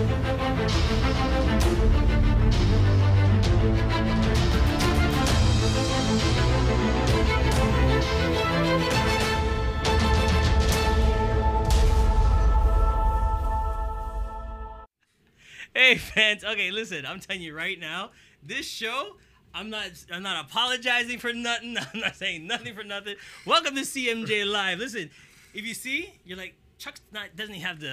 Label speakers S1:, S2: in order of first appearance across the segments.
S1: Hey fans, okay, listen, I'm telling you right now, this show, I'm not apologizing for nothing. I'm not saying nothing for nothing. Welcome to CMJ Live. Listen, if you see, you're like, Chuck's not doesn't he have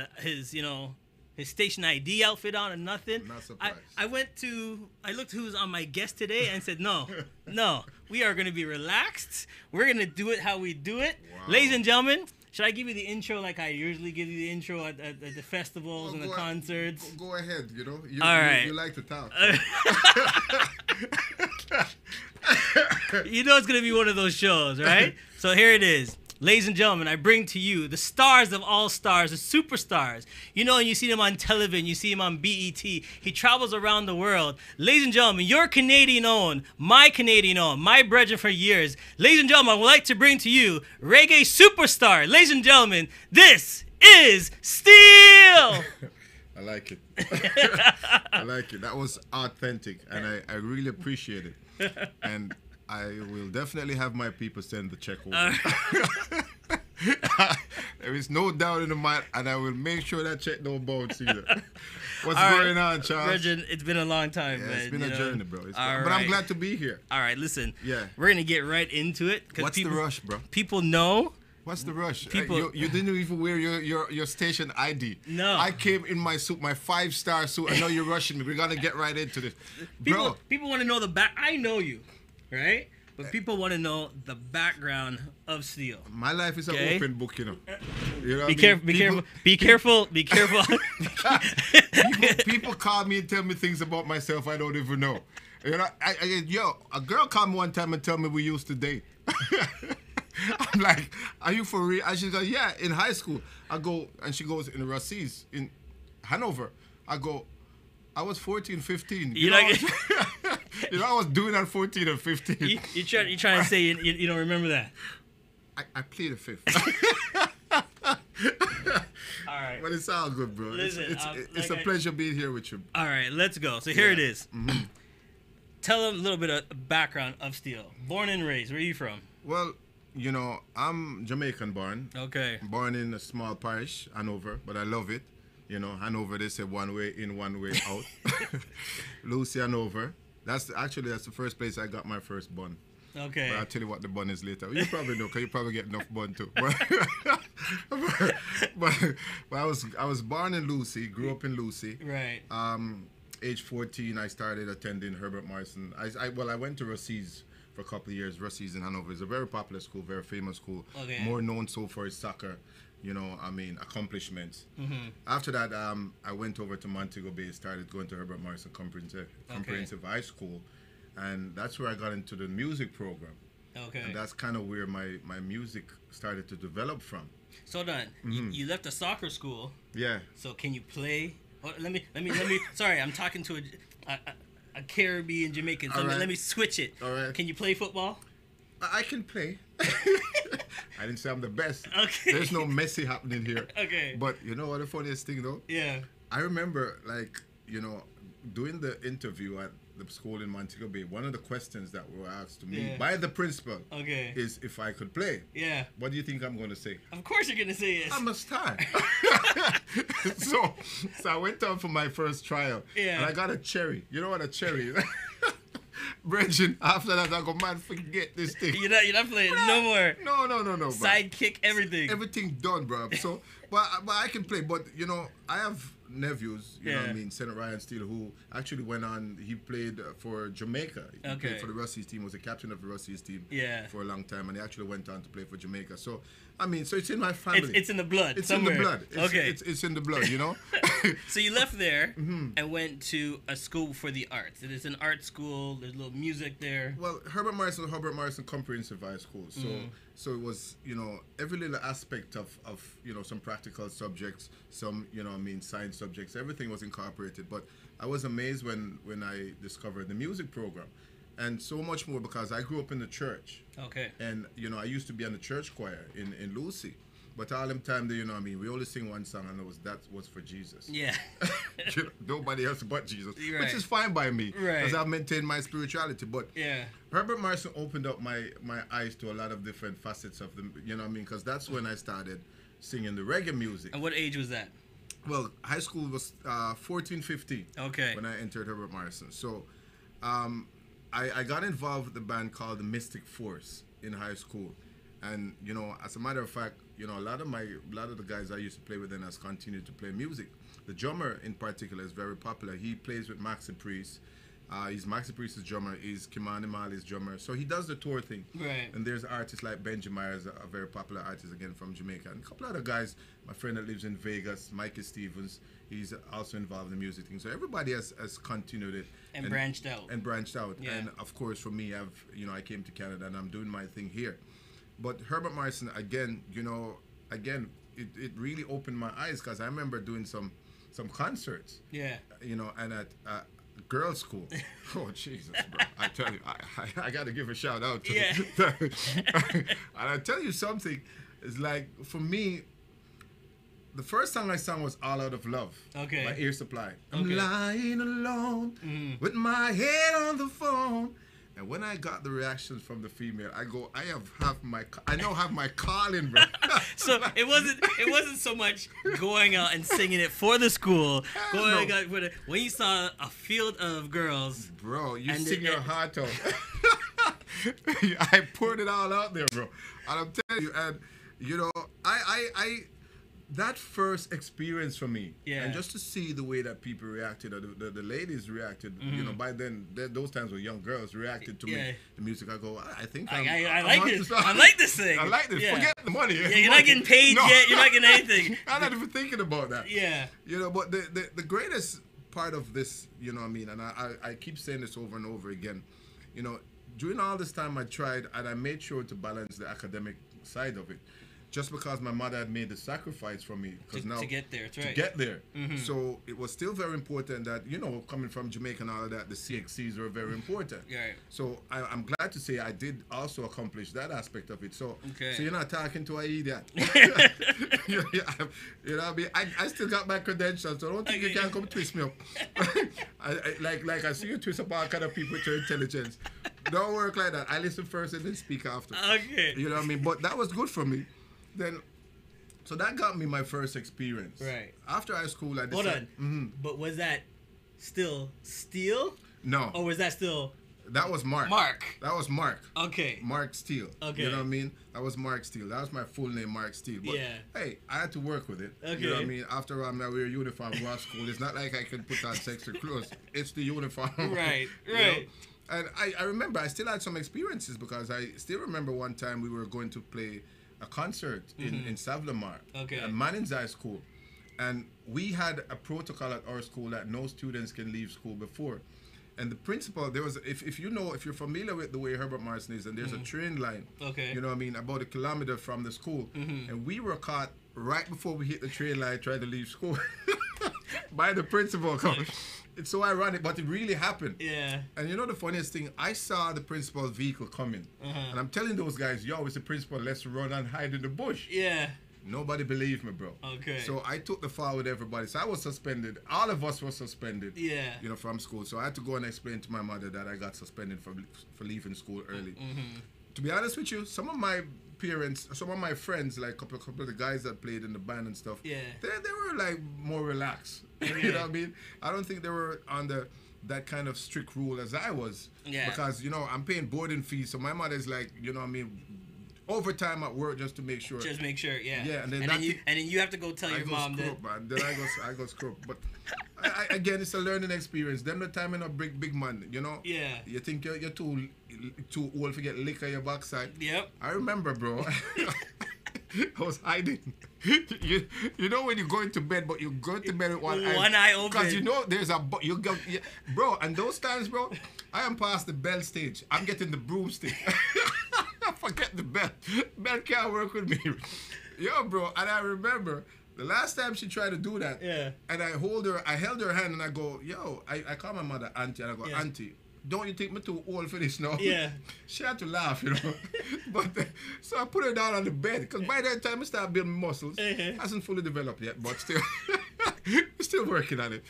S1: his station ID outfit on or nothing.
S2: I'm not surprised.
S1: I looked who's on my guest today and said, no, we are gonna be relaxed. We're gonna do it how we do it.
S2: Wow.
S1: Ladies and gentlemen, should I give you the intro like I usually give you the intro at the festivals and the concerts?
S2: Go ahead, you know.
S1: All right.
S2: You like to talk.
S1: You know it's going to be one of those shows, right? So here it is. Ladies and gentlemen, I bring to you the stars of all stars, the superstars. You know, you see him on television, you see him on BET. He travels around the world. Ladies and gentlemen, your Canadian-owned, my brethren for years. Ladies and gentlemen, I would like to bring to you reggae superstar. Ladies and gentlemen, this is Steele.
S2: I like it. I like it. That was authentic, and I really appreciate it. And I will definitely have my people send the check over. There is no doubt in the mind, and I will make sure that check don't bounce either. What's going on, Charles?
S1: Virgin, it's been a long time, man.
S2: It's been a journey, bro. But
S1: right.
S2: I'm glad to be here.
S1: All right, listen.
S2: Yeah.
S1: We're going to get right into it.
S2: What's the rush, bro?
S1: People know.
S2: What's the rush?
S1: People,
S2: you didn't even wear your station ID.
S1: No.
S2: I came in my suit, my 5-star suit. I know you're rushing me. We're going to get right into this. Bro.
S1: People want to know the back. I know you, right? But people want to know the background of Steele.
S2: My life is an open book, you know. You know
S1: be careful.
S2: People call me and tell me things about myself I don't even know. You know, a girl called me one time and tell me we used to date. I'm like, are you for real? And she goes, yeah, in high school. I go, and she goes, in Rassi's in Hanover. I go, I was 14, 15. You know, I was doing at 14 and 15.
S1: You trying to say you don't remember that?
S2: I plead the fifth.
S1: All right.
S2: But it's all good, bro.
S1: Listen,
S2: it's a pleasure being here with you.
S1: All right, let's go. So here it is. Mm-hmm. Tell them a little bit of background of Steele. Born and raised. Where are you from?
S2: Well, you know, I'm Jamaican born.
S1: Okay.
S2: Born in a small parish, Hanover, but I love it. You know, Hanover, they say one way in, one way out. Lucy, Hanover. That's the first place I got my first bun.
S1: Okay.
S2: But I'll tell you what the bun is later. You probably know, because you probably get enough bun too. But I was born in Lucy, grew up in Lucy.
S1: Right.
S2: Age 14, I started attending Herbert Morrison. I went to Rassi's for a couple of years. Rassi's in Hanover is a very popular school, very famous school.
S1: Okay.
S2: More known so for its soccer, you know, accomplishments.
S1: Mm-hmm.
S2: After that, I went over to Montego Bay, started going to Herbert Morrison Comprehensive High School, and that's where I got into the music program.
S1: Okay.
S2: And that's kind of where my music started to develop from.
S1: So then, you left the soccer school.
S2: Yeah.
S1: So can you play? Oh, let me. Sorry, I'm talking to a Caribbean Jamaican. So let me switch it.
S2: All right.
S1: Can you play football?
S2: I can play. I didn't say I'm the best.
S1: Okay.
S2: There's no Messi happening here.
S1: Okay.
S2: But you know what the funniest thing though?
S1: Yeah.
S2: I remember, like, you know, doing the interview at the school in Montego Bay, one of the questions that were asked to me by the principal is if I could play.
S1: Yeah.
S2: What do you think I'm going to say?
S1: Of course you're going to say yes.
S2: I'm a star. so I went down for my first trial.
S1: Yeah.
S2: And I got a cherry. You know what a cherry is? Bridget, after that, I go, man, forget this thing.
S1: You're not playing no more.
S2: No.
S1: Sidekick, everything.
S2: Everything done, bro. So, but I can play. But, you know, I have nephews, you know what I mean, Senator Ryan Steele, who actually went on, he played for Jamaica. He played for the Russies team, was the captain of the Russies team for a long time, and he actually went on to play for Jamaica. So, I mean, so it's in my family.
S1: It's in the blood.
S2: It's
S1: somewhere.
S2: in the blood.
S1: Okay.
S2: It's in the blood, you know?
S1: So you left there and went to a school for the arts. It is an art school. There's a little music there.
S2: Well, Herbert Morrison Comprehensive High School. So it was, you know, every little aspect of you know, some practical subjects, some, you know, I mean, science subjects, everything was incorporated. But I was amazed when I discovered the music program. And so much more because I grew up in the church.
S1: Okay.
S2: And, you know, I used to be on the church choir in Lucy. But all them time, you know what I mean, we only sing one song, and that was for Jesus.
S1: Yeah.
S2: Nobody else but Jesus,
S1: Right.
S2: which is fine by me,
S1: Right.
S2: because I've maintained my spirituality. But
S1: Yeah.
S2: Herbert Marson opened up my eyes to a lot of different facets of the, you know what I mean, because that's when I started singing the reggae music.
S1: And what age was that?
S2: Well, high school was 14, 15
S1: Okay.
S2: when I entered Herbert Marson. So I got involved with the band called the Mystic Force in high school. And, you know, as a matter of fact, you know, a lot of the guys I used to play with then has continued to play music. The drummer in particular is very popular. He plays with Maxi Priest. He's Maxi Priest's drummer. He's Kimani Mali's drummer. So he does the tour thing.
S1: Right.
S2: And there's artists like Benji Myers, a very popular artist again from Jamaica. And a couple other guys, my friend that lives in Vegas, Mikey Stevens, he's also involved in the music thing. So everybody has continued it.
S1: And branched out.
S2: And branched out.
S1: Yeah.
S2: And of course for me, I came to Canada and I'm doing my thing here. But Herbert Marson, again, it really opened my eyes, because I remember doing some concerts.
S1: Yeah.
S2: You know, and at girls' school. Oh, Jesus, bro. I tell you, I got to give a shout out to and I tell you something, it's like, for me, the first song I sang was All Out of Love
S1: Okay.
S2: by Air Supply.
S1: Okay.
S2: I'm lying alone with my head on the phone. And when I got the reactions from the female, I go, I now have my calling, bro.
S1: So it wasn't so much going out and singing it for the school. Going out for when you saw a field of girls.
S2: Bro, you sing your heart out. I poured it all out there, bro. And I'm telling you, and you know, I that first experience for me, and just to see the way that people reacted, or the ladies reacted, you know, by then, those times were young girls reacted to me, the music, I go, I think
S1: I like this. I like this thing.
S2: I like this. Forget the money.
S1: Yeah, you're not getting paid yet. You're not getting anything.
S2: I'm not even thinking about that.
S1: Yeah.
S2: You know, but the greatest part of this, you know what I mean, and I keep saying this over and over again, you know, during all this time I tried, and I made sure to balance the academic side of it. Just because my mother had made the sacrifice for me,
S1: to get there, that's right.
S2: To get there. So it was still very important that, you know, coming from Jamaica and all of that, the CXCs were very important.
S1: Right.
S2: So I'm glad to say I did also accomplish that aspect of it. So
S1: okay.
S2: So you're not talking to an idiot. You know what I mean? I still got my credentials, so don't think you can come twist me up. like I see you twist up all kind of people with your intelligence. Don't work like that. I listen first and then speak after.
S1: Okay.
S2: You know what I mean? But that was good for me. Then, so that got me my first experience.
S1: Right.
S2: After high school, I decided.
S1: Hold on. But was that still Steele?
S2: No.
S1: Or was that still?
S2: That was Mark. That was Mark.
S1: Okay.
S2: Mark Steele.
S1: Okay.
S2: You know what I mean? That was Mark Steele. That was my full name, Mark Steele. But hey, I had to work with it.
S1: Okay.
S2: You know what I mean? After all, I wear a uniform to go to school. It's not like I can put on sexy clothes. It's the uniform.
S1: Right.
S2: You know? And I remember, I still had some experiences, because I still remember one time we were going to play a concert in Savlamar, at Manning's High School, and we had a protocol at our school that no students can leave school before. And the principal, there was, if you're familiar with the way Herbert Marson is, and there's a train line, you know what I mean, about 1 kilometer from the school, and we were caught right before we hit the train line trying to leave school by the principal. It's so ironic, but it really happened.
S1: Yeah.
S2: And you know the funniest thing? I saw the principal's vehicle coming. And I'm telling those guys, yo, it's the principal, let's run and hide in the bush.
S1: Yeah.
S2: Nobody believed me, bro.
S1: Okay.
S2: So I took the fall with everybody. So I was suspended. All of us were suspended.
S1: Yeah.
S2: You know, from school. So I had to go and explain to my mother that I got suspended for leaving school early. To be honest with you, some of my parents, some of my friends, like a couple of the guys that played in the band and stuff, they were like more relaxed. You know what I mean? I don't think they were under that kind of strict rule as I was. Yeah. Because, you know, I'm paying boarding fees, so my mother's like, you know what I mean, overtime at work just to make sure.
S1: Just make sure, yeah.
S2: Yeah, and then
S1: you have to go tell your mom that.
S2: Then I go scrub. But again, it's a learning experience. Them the time in a big man, you know.
S1: Yeah.
S2: You think you're too old to get liquor your backside.
S1: Yep.
S2: I remember, bro. I was hiding. You know when you go into bed, but you go to bed with one
S1: eye open.
S2: Because you know there's bro. And those times, bro, I am past the bell stage. I'm getting the broomstick. Forget the bell. Bell can't work with me. Yo, bro, and I remember the last time she tried to do that.
S1: Yeah.
S2: And I held her hand and I go, yo, I call my mother Auntie, and I go, Auntie, don't you think me too old for this now?
S1: Yeah.
S2: She had to laugh, you know. But so I put her down on the bed because by that time I started building muscles. Hasn't fully developed yet, but still, still working on it.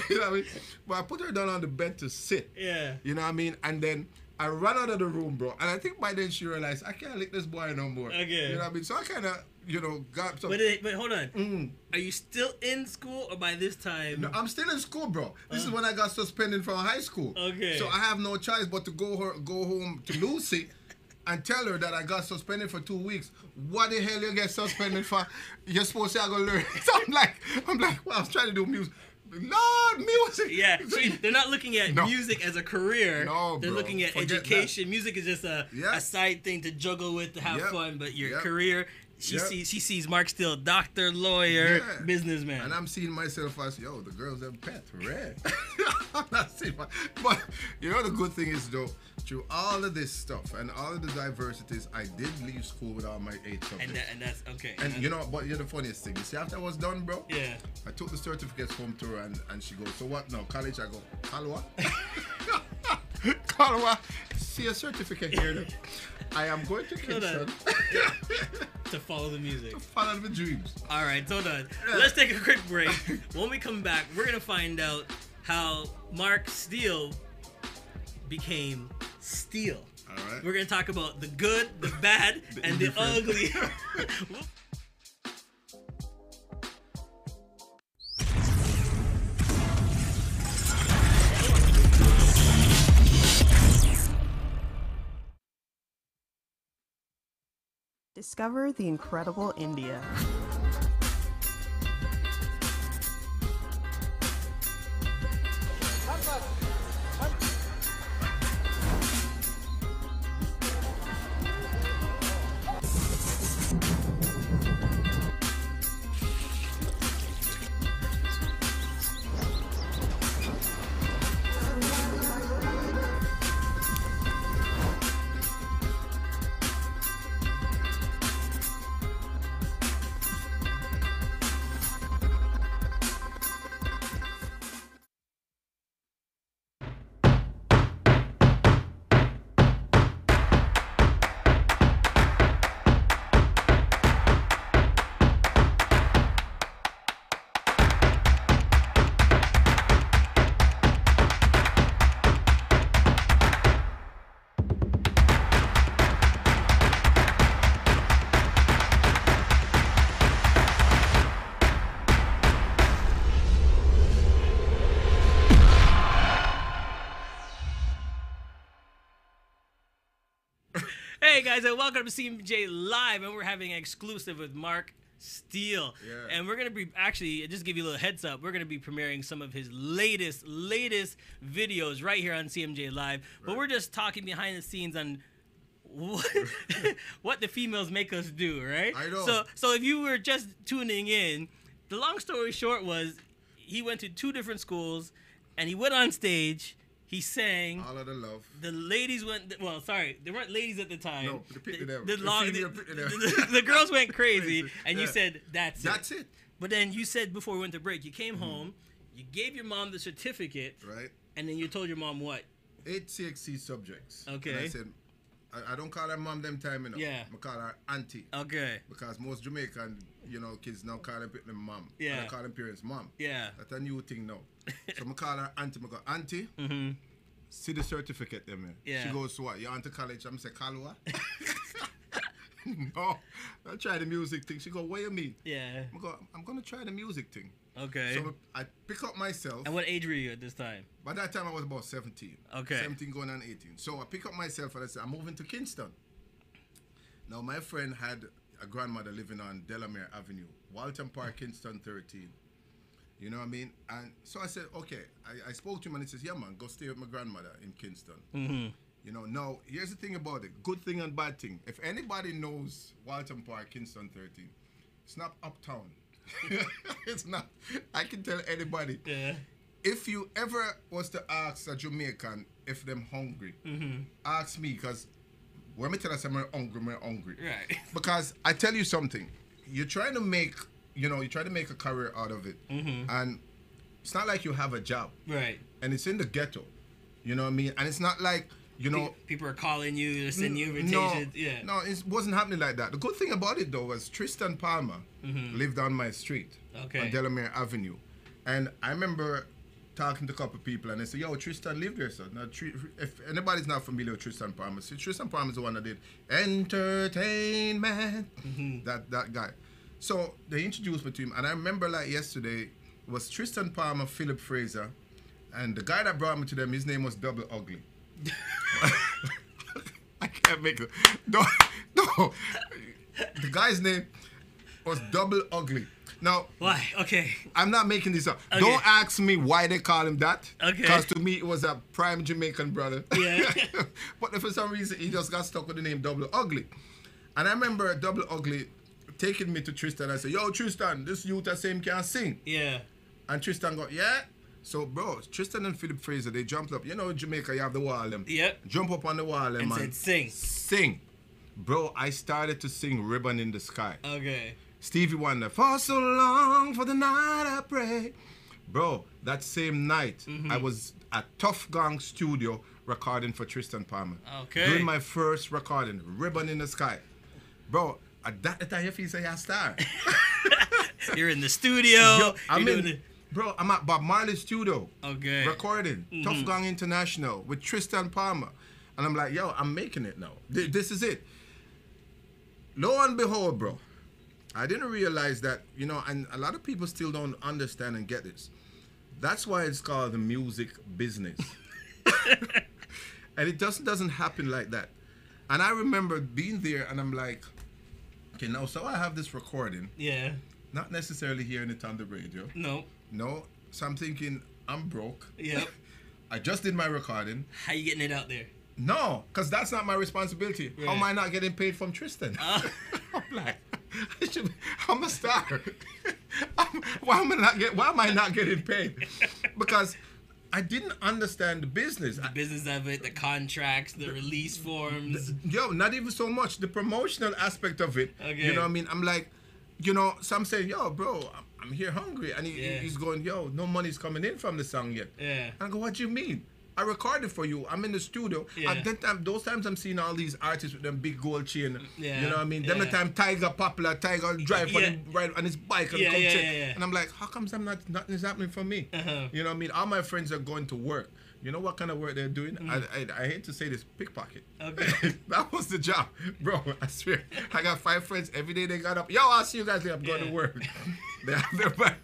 S2: You know what I mean? But I put her down on the bed to sit.
S1: Yeah.
S2: You know what I mean? And then I ran out of the room, bro. And I think by then she realized I can't lick this boy no more.
S1: Okay.
S2: You know what I mean? So I kind of, you know, got some.
S1: But hold on. Are you still in school, or by this time?
S2: No, I'm still in school, bro. This is when I got suspended from high school.
S1: Okay.
S2: So I have no choice but to go home to Lucy and tell her that I got suspended for 2 weeks. What the hell you get suspended for? You're supposed to go learn. So I'm like, well, I was trying to do music. Lord, music.
S1: Yeah, see, they're not looking at music as a career.
S2: No,
S1: they're
S2: bro.
S1: looking at
S2: Forget
S1: education.
S2: that.
S1: Music is just a side thing to juggle with, to have fun. But your career, she sees Mark Steele, doctor, lawyer, businessman.
S2: And I'm seeing myself as, yo, the girls have pet, red. I'm not seeing but you know the good thing is though, through all of this stuff and all of the diversities, I did leave school with all my 8 subjects.
S1: And that's okay.
S2: And you know, but you're the funniest thing. You see, after I was done, bro,
S1: I
S2: took the certificates home to her and she goes, so what now? College? I go, Kalwa? Kalwa, see a certificate here. Look. I am going to Kingston.
S1: To follow the music.
S2: To follow the dreams.
S1: All right, hold on. Let's take a quick break. When we come back, we're going to find out how Mark Steele became Steele.
S2: All right.
S1: We're going to talk about the good, the bad, and the ugly.
S3: Discover the incredible India. Hey guys, and welcome to CMJ Live, and we're having an exclusive with Mark Steele.
S2: Yeah.
S1: And we're gonna be just give you a little heads up. We're gonna be premiering some of his latest videos right here on CMJ Live. But we're just talking behind the scenes on what the females make us do, right?
S2: I know.
S1: So if you were just tuning in, the long story short was he went to 2 different schools, and he went on stage. He sang.
S2: All of the love.
S1: The ladies went. Well, sorry, they weren't ladies at the time.
S2: No, the
S1: the girls went crazy, and you said that's it.
S2: That's it.
S1: But then you said before we went to break, you came home, you gave your mom the certificate,
S2: right?
S1: And then you told your mom what?
S2: 8 CXC subjects.
S1: Okay.
S2: And I said, I don't call her mom them time, you know.
S1: Yeah.
S2: I call her auntie.
S1: Okay.
S2: Because most Jamaican, kids now call them mom.
S1: Yeah.
S2: And I call them parents mom.
S1: Yeah.
S2: That's a new thing now. So I call her auntie. I go, auntie, see the certificate there, man.
S1: Yeah.
S2: She goes, so what? You on to college? I'm say, Kalwa? No. I try the music thing. She go, what you mean?
S1: Yeah.
S2: I go, I'm going to try the music thing.
S1: Okay.
S2: So I pick up myself.
S1: And what age were you at this time?
S2: By that time, I was about 17.
S1: Okay.
S2: 17 going on 18. So I pick up myself and I said, I'm moving to Kingston. Now, my friend had a grandmother living on Delamere Avenue, Walton Park, Kingston 13. You know what I mean? And so I said, okay. I spoke to him and he says, yeah, man, go stay with my grandmother in Kingston. You know, now, here's the thing about it. Good thing and bad thing. If anybody knows Walton Park, Kingston 13, it's not uptown. It's not. I can tell anybody.
S1: Yeah.
S2: If you ever was to ask a Jamaican if them hungry, ask me, because when me tell us I'm hungry.
S1: Right.
S2: Because I tell you something, you're trying to make, you try to make a career out of it, and it's not like you have a job.
S1: Right.
S2: And it's in the ghetto. You know what I mean? And it's not like, you know,
S1: people are calling you, they're sending you
S2: no,
S1: invitations.
S2: no, it wasn't happening like that. The good thing about it though was Tristan Palmer lived on my street, on Delamere Avenue, and I remember talking to a couple of people, and they said, "Yo, Tristan lived there, son." Now, if anybody's not familiar with Tristan Palmer, see, Tristan Palmer is the one that did Entertainment, that guy. So they introduced me to him, and I remember like yesterday was Tristan Palmer, Philip Fraser, and the guy that brought me to them, his name was Double Ugly. I can't make it. No. The guy's name was Double Ugly. Now,
S1: why? Okay.
S2: I'm not making this up.
S1: Okay.
S2: Don't ask me why they call him that.
S1: Okay.
S2: Because to me, it was a prime Jamaican brother.
S1: Yeah.
S2: But for some reason, he just got stuck with the name Double Ugly. And I remember Double Ugly taking me to Tristan. I said, "Yo, Tristan, this youth the same can sing."
S1: Yeah.
S2: And Tristan go, "Yeah." So, bro, Tristan and Philip Fraser, they jumped up. You know, in Jamaica, you have the wall, them.
S1: Yep.
S2: Jump up on the wall, them,
S1: And
S2: man.
S1: said, "Sing."
S2: Sing. Bro, I started to sing Ribbon in the Sky.
S1: Okay.
S2: Stevie Wonder, for so long, for the night I pray. Bro, that same night, I was at Tough Gong Studio recording for Tristan Palmer.
S1: Okay.
S2: Doing my first recording, Ribbon in the Sky. Bro, at that time, you feel say you're a star.
S1: You're in the studio.
S2: Yo, I'm at Bob Marley's studio.
S1: Okay.
S2: Recording Tough Gong International with Tristan Palmer. And I'm like, yo, I'm making it now. This is it. Lo and behold, bro, I didn't realize that, you know, and a lot of people still don't understand and get this. That's why it's called the music business. And it doesn't happen like that. And I remember being there and I'm like, okay, now, so I have this recording.
S1: Yeah.
S2: Not necessarily hearing it on the radio.
S1: No.
S2: No. So I'm thinking, I'm broke.
S1: Yep.
S2: I just did my recording.
S1: How you getting it out there?
S2: No, because that's not my responsibility.
S1: Right.
S2: How am I not getting paid from Tristan? I'm like, I'm a star. Why am I not getting paid? Because I didn't understand the business.
S1: The business of it, the contracts, the release forms.
S2: Yo, not even so much. The promotional aspect of it.
S1: Okay.
S2: You know what I mean? I'm like, you know, some say, yo, bro, I'm here hungry. And he's going, yo, no money's coming in from the song yet.
S1: Yeah.
S2: And I go, what do you mean? I recorded for you. I'm in the studio.
S1: Yeah.
S2: And those times I'm seeing all these artists with them big gold chain.
S1: Yeah.
S2: You know what I mean?
S1: Yeah.
S2: Them the time Tiger popular, Tiger drive on him, ride on his bike and come check.
S1: Yeah.
S2: And I'm like, how comes nothing is happening for me? You know what I mean? All my friends are going to work. You know what kind of work they're doing? I hate to say this, pickpocket.
S1: Okay.
S2: That was the job. Bro, I swear. I got 5 friends. Every day they got up. Yo, I'll see you guys later. I'm going to work. They have their back.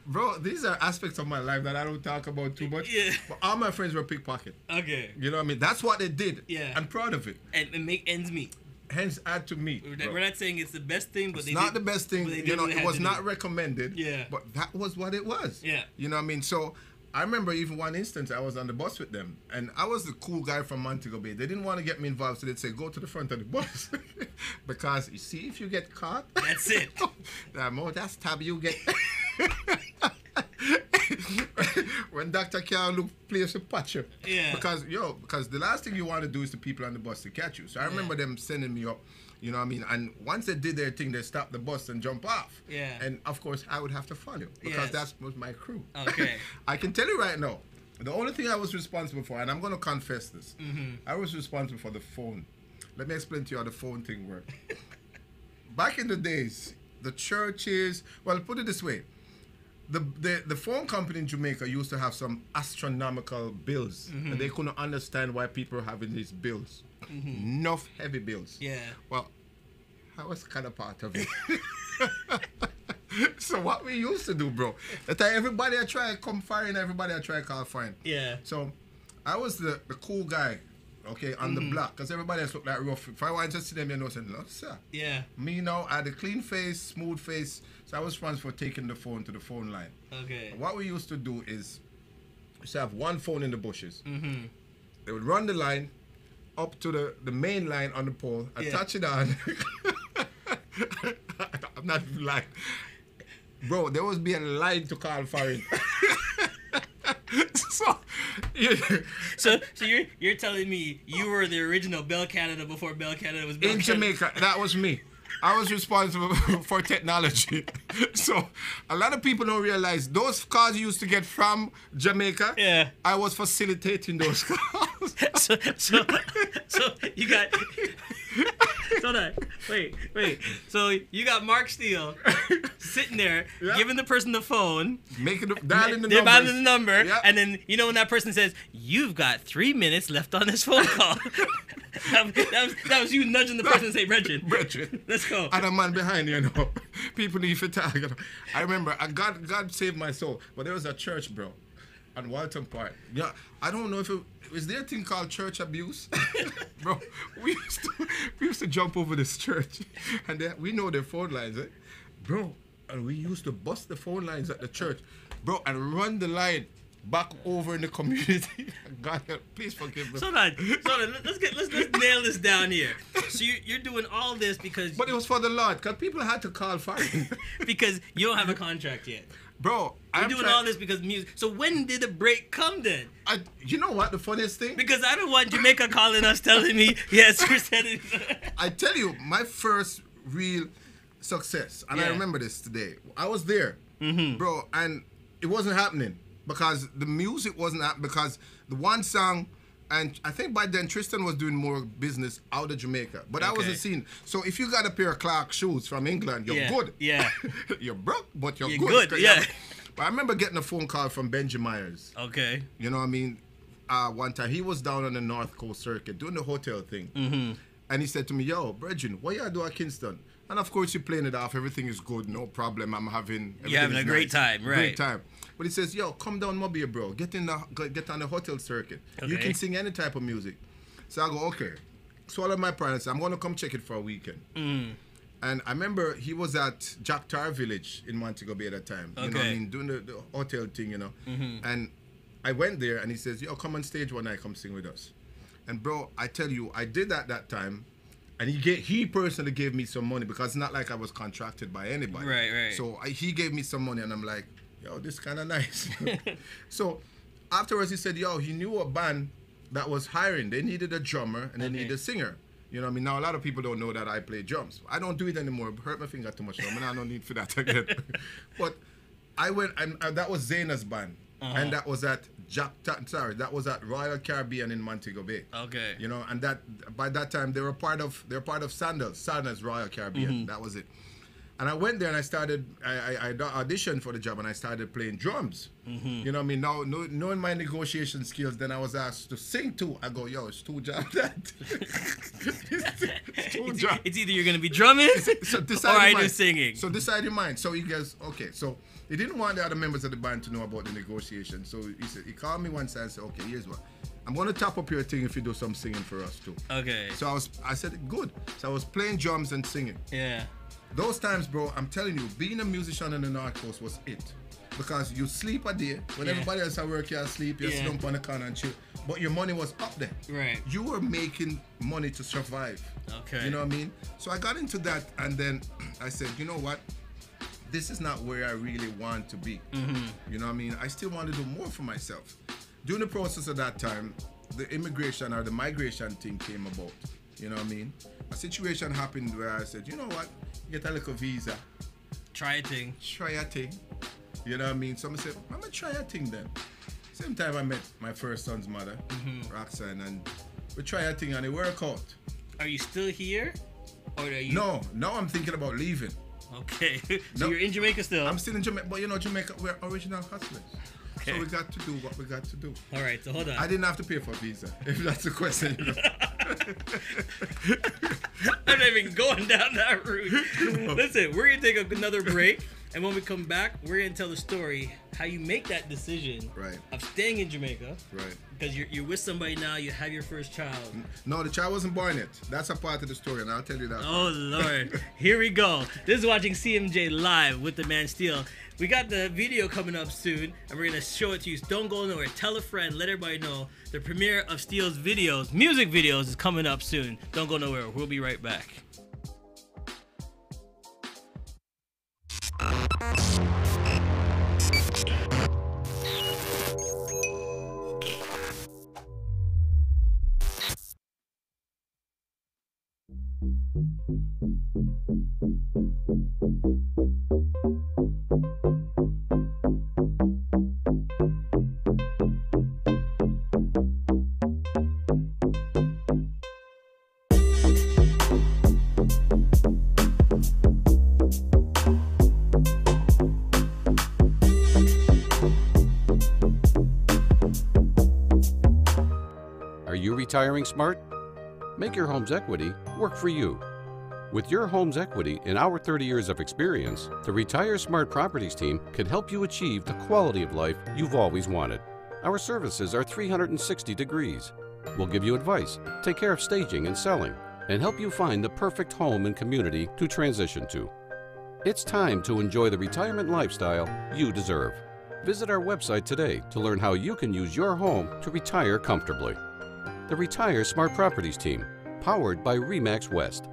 S2: Bro, these are aspects of my life that I don't talk about too much.
S1: Yeah.
S2: But all my friends were pickpocket.
S1: Okay.
S2: You know what I mean? That's what they did.
S1: Yeah.
S2: I'm proud of it.
S1: And make ends meet.
S2: Hence, add to me.
S1: We're not saying it's the best thing, but
S2: it's not the best thing. You know, it was not
S1: do.
S2: recommended.
S1: Yeah.
S2: But that was what it was.
S1: Yeah.
S2: You know what I mean? So I remember even one instance I was on the bus with them, and I was the cool guy from Montego Bay. They didn't want to get me involved, so they'd say, go to the front of the bus. Because you see, if you get caught,
S1: that's it.
S2: The more that stab you get. When Dr. Carl look place a patch you.
S1: Yeah.
S2: Because the last thing you want to do is the people on the bus to catch you. So I remember them sending me up, you know what I mean? And once they did their thing, they stopped the bus and jump off.
S1: Yeah.
S2: And of course I would have to follow because that was my crew.
S1: Okay.
S2: I can tell you right now, the only thing I was responsible for, and I'm gonna confess this, I was responsible for the phone. Let me explain to you how the phone thing worked. Back in the days, the churches, well, put it this way. The phone company in Jamaica used to have some astronomical bills, and they couldn't understand why people were having these bills. Enough heavy bills.
S1: Yeah.
S2: Well, I was kind of part of it. So what we used to do, bro, that everybody I try to come find, everybody I try to call find.
S1: Yeah.
S2: So I was the cool guy, okay, on the block, because everybody else looked like rough. If I wanted to see them, you know, saying, no, sir.
S1: Yeah.
S2: Me now, I had a clean face, smooth face, so I was responsible for taking the phone to the phone line.
S1: Okay.
S2: What we used to do is, we used to have one phone in the bushes. They would run the line up to the main line on the pole, attach it on. I'm not even lying. Bro, there was being a line to call for it.
S1: So you're telling me you were the original Bell Canada before Bell Canada was Bell
S2: in
S1: Canada?
S2: Jamaica, that was me. I was responsible for technology. So a lot of people don't realize those cars you used to get from Jamaica,
S1: Yeah.
S2: I was facilitating those cars.
S1: So you got. Hold on. Wait. So you got Mark Steele sitting there,
S2: Yeah.
S1: giving the person the phone.
S2: Dialing the
S1: They're
S2: numbers.
S1: dialing the number,
S2: Yeah.
S1: and then you know when that person says, "You've got 3 minutes left on this phone call." that was you nudging the person and say, "Brethren, let's go."
S2: And a man behind you know. People need to talk. You know. I remember, God saved my soul. But there was a church, bro, on Walton Park. Yeah, I don't know if it is there a thing called church abuse, bro. We used to jump over this church, and we know their phone lines, bro. And we used to bust the phone lines at the church, bro, and run the line back over in the community. God help, please forgive me.
S1: So let's nail this down here. So you're doing all this because
S2: But it was for the Lord, because people had to call fine.
S1: because you don't have a contract yet.
S2: Bro,
S1: You're doing all this because music. So when did the break come then?
S2: You know what the funniest thing?
S1: Because I don't want Jamaica calling us telling me, yes, we're sending.
S2: I tell you, my first real success, and I
S1: Yeah.
S2: remember this today. I was there,
S1: Mm-hmm.
S2: bro, and it wasn't happening because the music wasn't happening, because the one song, and I think by then Tristan was doing more business out of Jamaica, but I
S1: Okay.
S2: wasn't seen. So if you got a pair of Clark shoes from England, you're
S1: Yeah,
S2: good.
S1: yeah.
S2: You're broke, but you're
S1: You're
S2: good.
S1: good, yeah.
S2: But I remember getting a phone call from Benji Myers.
S1: Okay.
S2: You know what I mean? One time he was down on the North Coast Circuit doing the hotel thing.
S1: Mm-hmm.
S2: And he said to me, yo, Brethren, what y'all do at Kingston? And of course, you're playing it off. Everything is good. No problem.
S1: You're having
S2: everything
S1: a
S2: is
S1: great time, right.
S2: Great time. But he says, yo, come down Mobile, bro. Get on the hotel circuit. You
S1: Okay.
S2: can sing any type of music. So I go, okay. Swallow my pride and say, I'm going to come check it for a weekend.
S1: Mm.
S2: And I remember he was at Jack Tar Village in Montego Bay at that time. You know what I
S1: Okay.
S2: mean? Doing the hotel thing, you know.
S1: Mm-hmm.
S2: And I went there and he says, yo, come on stage one night, come sing with us. And bro, I tell you, I did that time. And he personally gave me some money, because it's not like I was contracted by anybody.
S1: Right.
S2: So he gave me some money and I'm like, yo, this kind of nice. So afterwards he said, yo, he knew a band that was hiring. They needed a drummer and they needed a singer. You know what I mean? Now, a lot of people don't know that I play drums. I don't do it anymore. Hurt my finger too much now. I don't need for that again. But I went, and that was Zaina's band. And that was at that was at Royal Caribbean in Montego Bay.
S1: Okay.
S2: You know, and that by that time they were part of Sandals Royal Caribbean. That was it. And I went there and I started. I auditioned for the job and I started playing drums. You know what I mean? Now, knowing my negotiation skills, then I was asked to sing too. I go, yo, it's two jobs. It's two jobs.
S1: It's either you're gonna be drumming
S2: So
S1: or
S2: decide
S1: I
S2: your
S1: do
S2: mind.
S1: singing.
S2: So decide your mind. So he goes, okay. So he didn't want the other members of the band to know about the negotiation. So he called me one side and said, okay, here's what. I'm gonna top up your thing if you do some singing for us too.
S1: Okay.
S2: So I said, good. So I was playing drums and singing.
S1: Yeah.
S2: Those times, bro, I'm telling you, being a musician on the North Coast was it. Because you sleep a day, when everybody else at work, you sleep, you slump on the corner and chill. But your money was up there.
S1: Right.
S2: You were making money to survive.
S1: Okay.
S2: You know what I mean? So I got into that, and then I said, you know what? This is not where I really want to be. You know what I mean? I still want to do more for myself. During the process of that time, the immigration or the migration thing came about. You know what I mean? A situation happened where I said, you know what? Get a little visa.
S1: Try a thing.
S2: Try a thing. You know what I mean? Someone said, I'm going to try a thing then. Same time I met my first son's mother, Roxanne, and we try a thing and it worked out.
S1: Are you still here? Or are you?
S2: No, now I'm thinking about leaving.
S1: Okay. So
S2: No.
S1: you're in Jamaica still?
S2: I'm still in Jamaica, but you know, Jamaica, we're original hustlers.
S1: Okay.
S2: So we got to do what we got to do.
S1: All right, so hold on.
S2: I didn't have to pay for a visa, if that's the question. You know.
S1: I'm not even going down that route. Listen, we're going to take another break. And when we come back, we're going to tell the story how you make that decision
S2: Right.
S1: of staying in Jamaica.
S2: Right.
S1: Because you're with somebody now, you have your first child.
S2: No, the child wasn't born yet. That's a part of the story, and I'll tell you that.
S1: Oh, Lord. Here we go. This is watching CMJ live with the man Steele. We got the video coming up soon, and we're going to show it to you. Don't go nowhere. Tell a friend. Let everybody know. The premiere of Steele's videos, music videos, is coming up soon. Don't go nowhere. We'll be right back.
S4: retiring smart? Make your home's equity work for you. With your home's equity and our 30 years of experience, the Retire Smart Properties team can help you achieve the quality of life you've always wanted. Our services are 360 degrees. We'll give you advice, take care of staging and selling, and help you find the perfect home and community to transition to. It's time to enjoy the retirement lifestyle you deserve. Visit our website today to learn how you can use your home to retire comfortably. The Retire Smart Properties team, powered by RE/MAX West.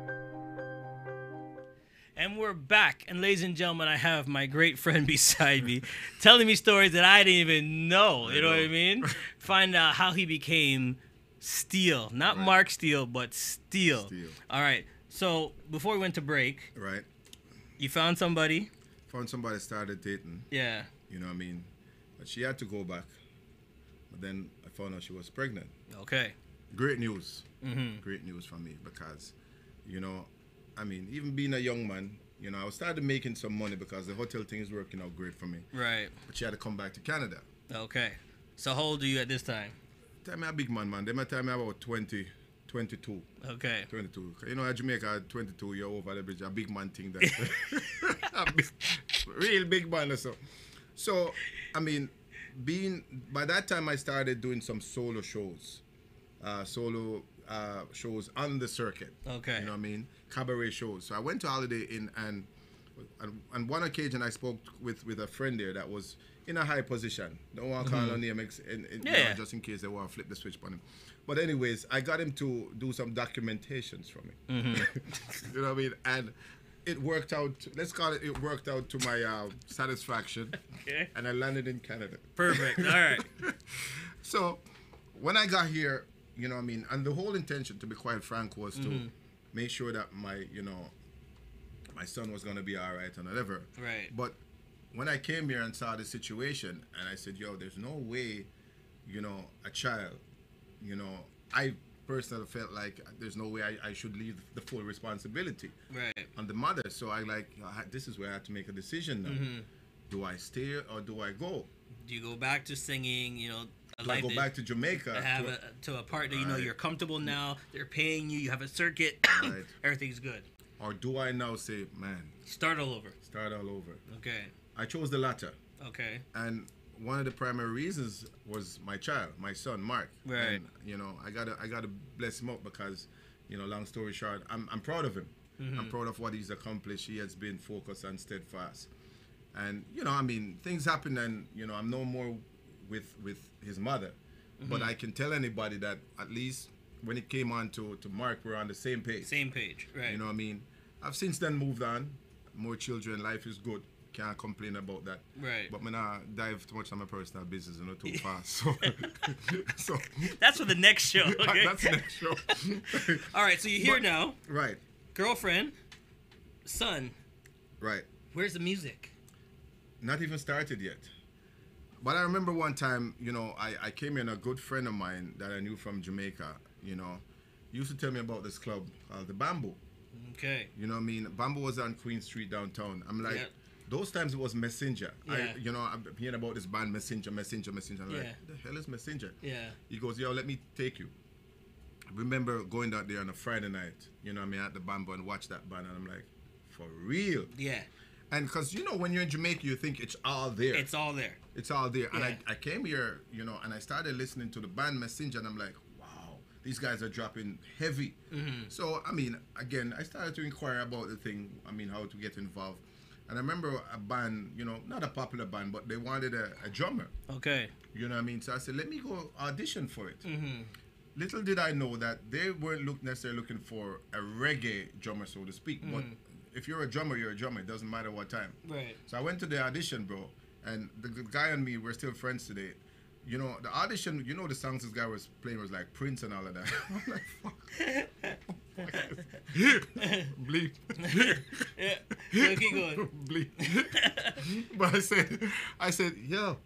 S1: And we're back. And ladies and gentlemen, I have my great friend beside me telling me stories that I didn't even know. You know what I mean? Find out how he became Steele. Not Mark Steele, but Steele. All right. So before we went to break, you found somebody.
S2: Started dating.
S1: Yeah.
S2: You know what I mean? But she had to go back. But then I found out she was pregnant.
S1: Okay.
S2: Great news. Great news for me because, you know, I mean, even being a young man, you know, I started making some money because the hotel thing is working out great for me.
S1: Right.
S2: But she had to come back to Canada.
S1: Okay. So how old are you at this time?
S2: Time me a big man. They might tell me about 20, 22.
S1: Okay.
S2: 22. You know, at Jamaica, 22, you're over the bridge. A big man thing. That real big man or so. So, I mean, by that time I started doing some solo shows. Shows on the circuit.
S1: Okay.
S2: You know what I mean? Cabaret shows. So I went to Holiday Inn and on one occasion I spoke with a friend there that was in a high position. Don't want to call on name you know, just in case they want to flip the switch on him. But anyways, I got him to do some documentations for me. You know what I mean? And it worked out, let's call it, it worked out to my satisfaction.
S1: Okay.
S2: And I landed in Canada.
S1: Perfect. All right.
S2: So when I got here, you know what I mean, and the whole intention, to be quite frank, was to make sure that my son was going to be all right and whatever.
S1: Right.
S2: But when I came here and saw the situation, and I said, yo, there's no way, you know, a child, you know, I personally felt like there's no way I should leave the full responsibility on the mother. So this is where I had to make a decision now. Do I stay or do I go?
S1: Do you go back to singing, you know,
S2: do I go back to Jamaica?
S1: To a partner, you know, you're comfortable now, they're paying you, you have a circuit, everything's good.
S2: Or do I now say, man,
S1: start all over?
S2: Start all over.
S1: Okay.
S2: I chose the latter.
S1: Okay.
S2: And one of the primary reasons was my child, my son, Mark.
S1: Right.
S2: And, you know, I gotta bless him up because, you know, long story short, I'm proud of him. I'm proud of what he's accomplished. He has been focused and steadfast. And, you know, I mean, things happen and, you know, I'm no more with his mother. But I can tell anybody that at least when it came on to Mark, we're on the same page.
S1: Same page, right.
S2: You know what I mean? I've since then moved on. More children, life is good. Can't complain about that.
S1: Right.
S2: But I'm not dive too much on my personal business, you know, too fast. So, so
S1: that's for the next show. Okay?
S2: That's the next show.
S1: All right, so you're here now.
S2: Right.
S1: Girlfriend, son.
S2: Right.
S1: Where's the music?
S2: Not even started yet. But I remember one time, you know, I came in, a good friend of mine that I knew from Jamaica, you know, used to tell me about this club called the Bamboo.
S1: Okay.
S2: You know what I mean? Bamboo was on Queen Street downtown. I'm like, those times it was Messenger.
S1: Yeah.
S2: You know, I'm hearing about this band Messenger. I'm like, the hell is Messenger?
S1: Yeah.
S2: He goes, yo, let me take you. I remember going out there on a Friday night, you know what I mean, at the Bamboo and watch that band. And I'm like, for real?
S1: Yeah.
S2: And because, you know, when you're in Jamaica, you think it's all there.
S1: It's all there.
S2: It's all there.
S1: Yeah.
S2: And I came here, you know, and I started listening to the band Messenger, and I'm like, wow, these guys are dropping heavy. So, I mean, again, I started to inquire about the thing, I mean, how to get involved. And I remember a band, you know, not a popular band, but they wanted a drummer.
S1: Okay.
S2: You know what I mean? So I said, let me go audition for it. Little did I know that they weren't necessarily looking for a reggae drummer, so to speak, but if you're a drummer, you're a drummer. It doesn't matter what time.
S1: Right.
S2: So I went to the audition, bro, and the guy and me, we're still friends today. You know, the audition, you know, the songs this guy was playing was like Prince and all of that. I'm like, fuck. Bleep.
S1: Yeah. So keep going.
S2: Bleep. But I said, yo,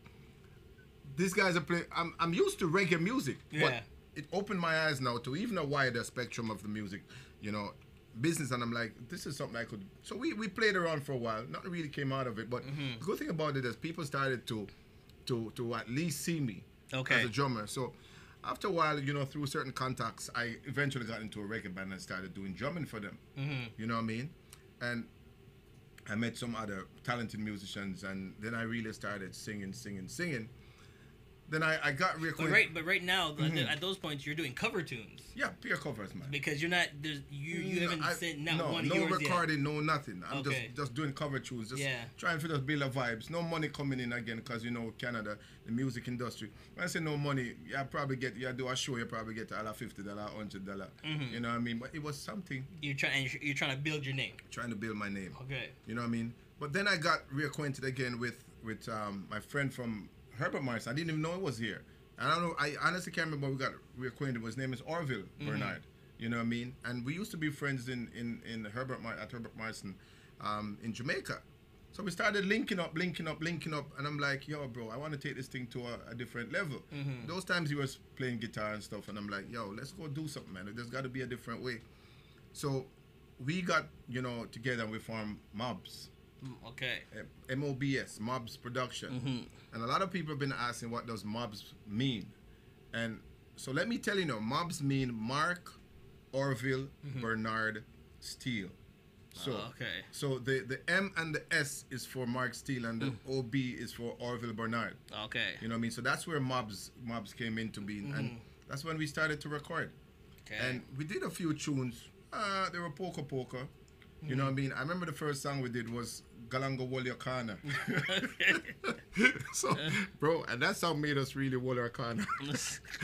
S2: these guys are playing. I'm used to reggae music, but it opened my eyes now to even a wider spectrum of the music, you know, business. And I'm like, this is something I could. So we played around for a while. Nothing really came out of it, but the good thing about it is people started to at least see me as a drummer. So after a while, you know, through certain contacts, I eventually got into a reggae band and started doing drumming for them. You know what I mean? And I met some other talented musicians, and then I really started singing. Then I got reacquainted.
S1: But right now, at those points, you're doing cover tunes.
S2: Yeah, peer covers, man.
S1: Because you're not you haven't sent one of
S2: no
S1: yours
S2: recording,
S1: yet.
S2: no nothing. I'm
S1: Okay.
S2: just doing cover tunes, just trying to just build a vibes. No money coming in again, because you know Canada, the music industry. When I say no money, you probably do a show, you probably get $50, $100. You know what I mean? But it was something.
S1: You're trying to build your name.
S2: Trying to build my name.
S1: Okay.
S2: You know what I mean? But then I got reacquainted again with my friend from Herbert Martin. I didn't even know he was here. And I don't know, I honestly can't remember we got reacquainted. His name is Orville Bernard. You know what I mean? And we used to be friends in Herbert Martin in Jamaica. So we started linking up. And I'm like, yo, bro, I want to take this thing to a different level. Those times he was playing guitar and stuff. And I'm like, yo, let's go do something, man. There's got to be a different way. So we got, you know, together and we formed Mobs.
S1: Okay.
S2: MOBS, Mobs Production. And a lot of people have been asking, what does Mobs mean? And so let me tell you now, Mobs mean Mark, Orville, Bernard, Steele. So, so the M and the S is for Mark Steele, and the OB is for Orville Bernard.
S1: Okay.
S2: You know what I mean? So that's where Mobs came into being. And that's when we started to record.
S1: Okay.
S2: And we did a few tunes. They were polka. You know what I mean? I remember the first song we did was Galango Waliakana. So, bro, and that song made us really Waliakana.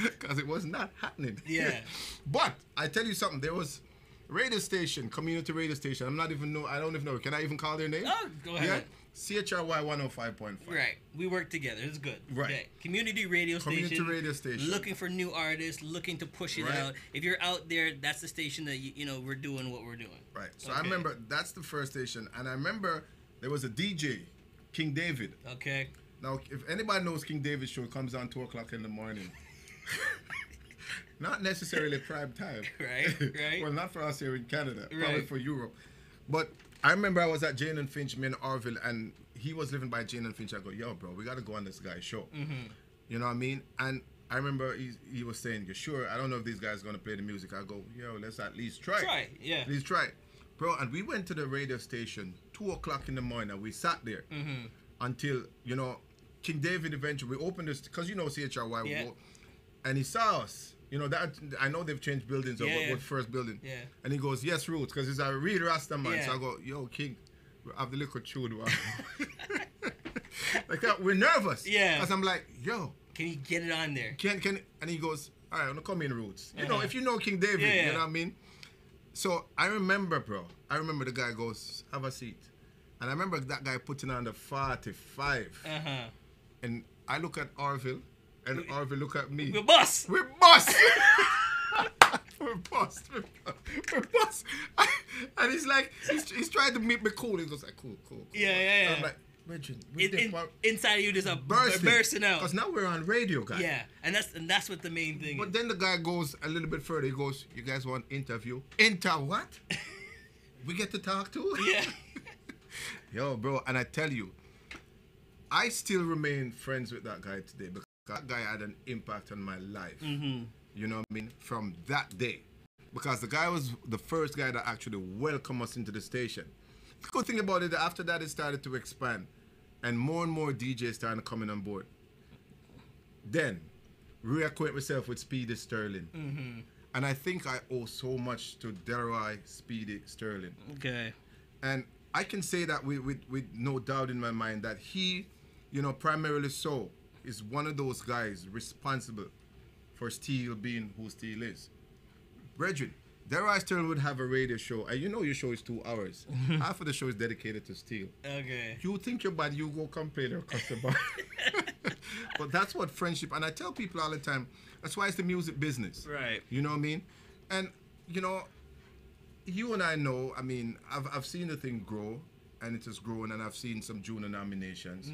S2: Because it was not happening.
S1: Yeah.
S2: But I tell you something, there was radio station, community radio station. I don't even know. Can I even call their name?
S1: Oh, go ahead.
S2: Yeah? CHRY 105.5.
S1: Right. We work together. It's good.
S2: Right.
S1: Okay. Community radio station. Looking for new artists, looking to push it out. If you're out there, that's the station that you know we're doing what we're doing.
S2: Right. So I remember that's the first station, and I remember there was a DJ, King David.
S1: Okay.
S2: Now, if anybody knows King David's show, it comes on 2:00 in the morning. Not necessarily prime time.
S1: Right.
S2: Well, not for us here in Canada.
S1: Right.
S2: Probably for Europe. But I remember I was at Jane and Finch, me and Orville, and he was living by Jane and Finch. I go, yo, bro, we got to go on this guy's show. You know what I mean? And I remember he was saying, you sure? I don't know if these guys are going to play the music. I go, yo, let's at least try. At least try. Bro, and we went to the radio station 2:00 in the morning, and we sat there until, you know, King David eventually, we opened this, because you know CHRY, and he saw us. You know, that I know they've changed buildings or what first building. Yeah. And he goes, yes, Roots, because he's a real Rasta man. So I go, yo, King, we have the liquor tune. Like that, we're nervous. Yeah. Because I'm like, yo.
S1: Can you get it on there?
S2: And he goes, all right, I'm going to come in, Roots. You know, if you know King David, you know what I mean? So I remember, bro. The guy goes, have a seat. And I remember that guy putting on the 45. And I look at Orville. And Orville look at me.
S1: We're bust.
S2: We're bust. We're bust. And he's like, he's trying to make me cool. He goes like, cool.
S1: Yeah.
S2: And I'm like, Reggie,
S1: inside of you there's a bursting out.
S2: Because now we're on radio, guys.
S1: Yeah, and that's what the main thing is.
S2: But then the guy goes a little bit further. He goes, you guys want interview? Inter what? We get to talk to?
S1: Yeah.
S2: Yo, bro, and I tell you, I still remain friends with that guy today because that guy had an impact on my life. You know what I mean? From that day. Because the guy was the first guy that actually welcomed us into the station. The good thing about it, after that, it started to expand. And more DJs started coming on board. Then, reacquaint myself with Speedy Sterling. And I think I owe so much to Delroy Speedy Sterling.
S1: Okay.
S2: And I can say that with no doubt in my mind that he, you know, primarily so, is one of those guys responsible for Steele being who Steele is. Brethren, Delroy Sterling would have a radio show, and you know your show is 2 hours. Half of the show is dedicated to Steele.
S1: Okay.
S2: You think you're bad, you go complain or cuss about. But that's what friendship, and I tell people all the time, that's why it's the music business.
S1: Right.
S2: You know what I mean? And, you know, you and I know, I mean, I've seen the thing grow, and it has grown, and I've seen some junior nominations,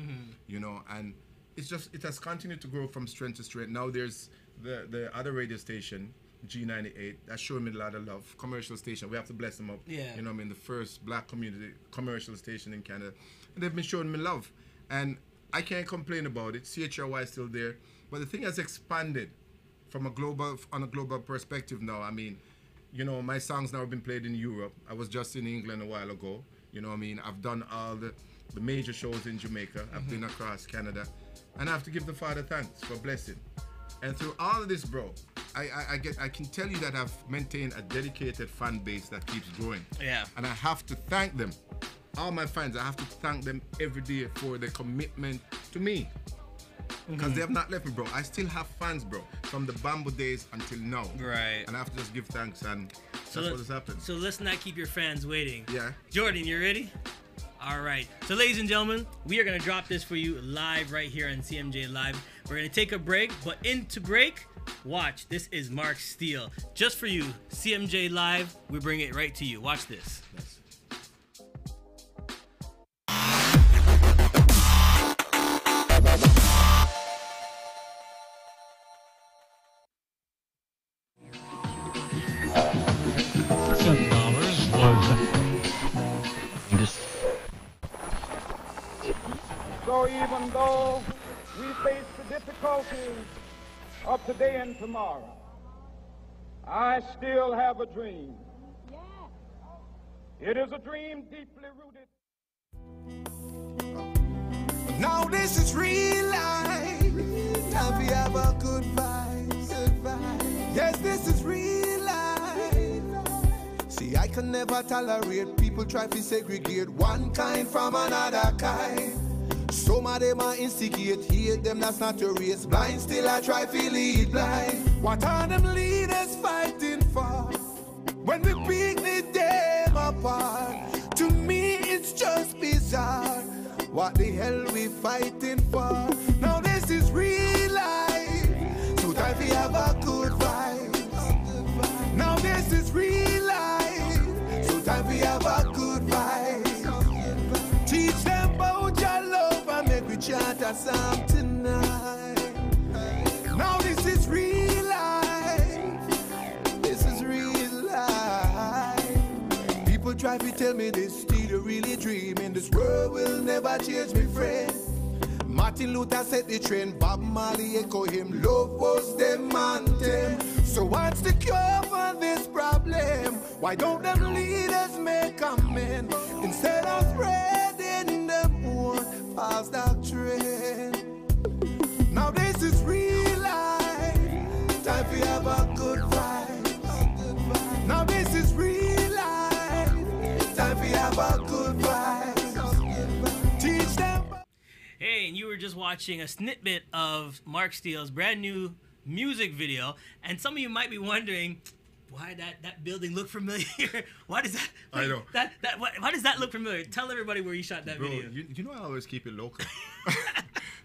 S2: you know, and it has continued to grow from strength to strength. Now there's the other radio station, G98, that's showing me a lot of love. Commercial station, we have to bless them up.
S1: Yeah.
S2: You know what I mean? The first black community commercial station in Canada. And they've been showing me love. And I can't complain about it. CHRY is still there. But the thing has expanded from a global perspective now, I mean, you know, my songs now have been played in Europe. I was just in England a while ago. You know what I mean? I've done all the major shows in Jamaica. I've been across Canada. And I have to give the Father thanks for blessing. And through all of this, bro, I can tell you that I've maintained a dedicated fan base that keeps growing.
S1: Yeah.
S2: And I have to thank them. All my fans, I have to thank them every day for their commitment to me. Because they have not left me, bro. I still have fans, bro, from the Bamboo days until now.
S1: Right.
S2: And I have to just give thanks, and that's what has happened.
S1: So let's not keep your fans waiting.
S2: Yeah.
S1: Jordan, you ready? All right. So ladies and gentlemen, we are going to drop this for you live right here on CMJ Live. We're going to take a break, but into break, watch. This is Mark Steele. Just for you, CMJ Live, we bring it right to you. Watch this.
S2: Yes.
S5: So even though we face the difficulties of today and tomorrow, I still have a dream. It is a dream deeply rooted.
S6: Now this is real life. Now we have a good vibes. Yes, this is real life. See, I can never tolerate people try to segregate one kind from another kind. Some of them are instigate, hate them, that's not your race. Blind, still I try to lead blind. What are them leaders fighting for? When we pick them apart, to me it's just bizarre. What the hell we fighting for? Now this is real life, so time we have a good vibes. Now this is real life, so time we have a good vibes. Teach them about your love and make we chant a song tonight. Now this is real life, this is real life. People try to tell me this, Steele really dreaming. This world will never change me, friend. Martin Luther set the trend, Bob Marley echo him. Love was them anthem. So what's the cure for this problem? Why don't them leaders make amends instead of spreading them one false doctrine? Now this is real life. Time to have a good vibe. Now this is real life. Time to have a good vibe. Teach them.
S1: Hey, and you were just watching a snippet of Mark Steele's brand new music video, and some of you might be wondering, why that building look familiar? Why does that?
S2: I know.
S1: Why does that look familiar? Tell everybody where you shot that
S2: Bro,
S1: video.
S2: you know I always keep it local.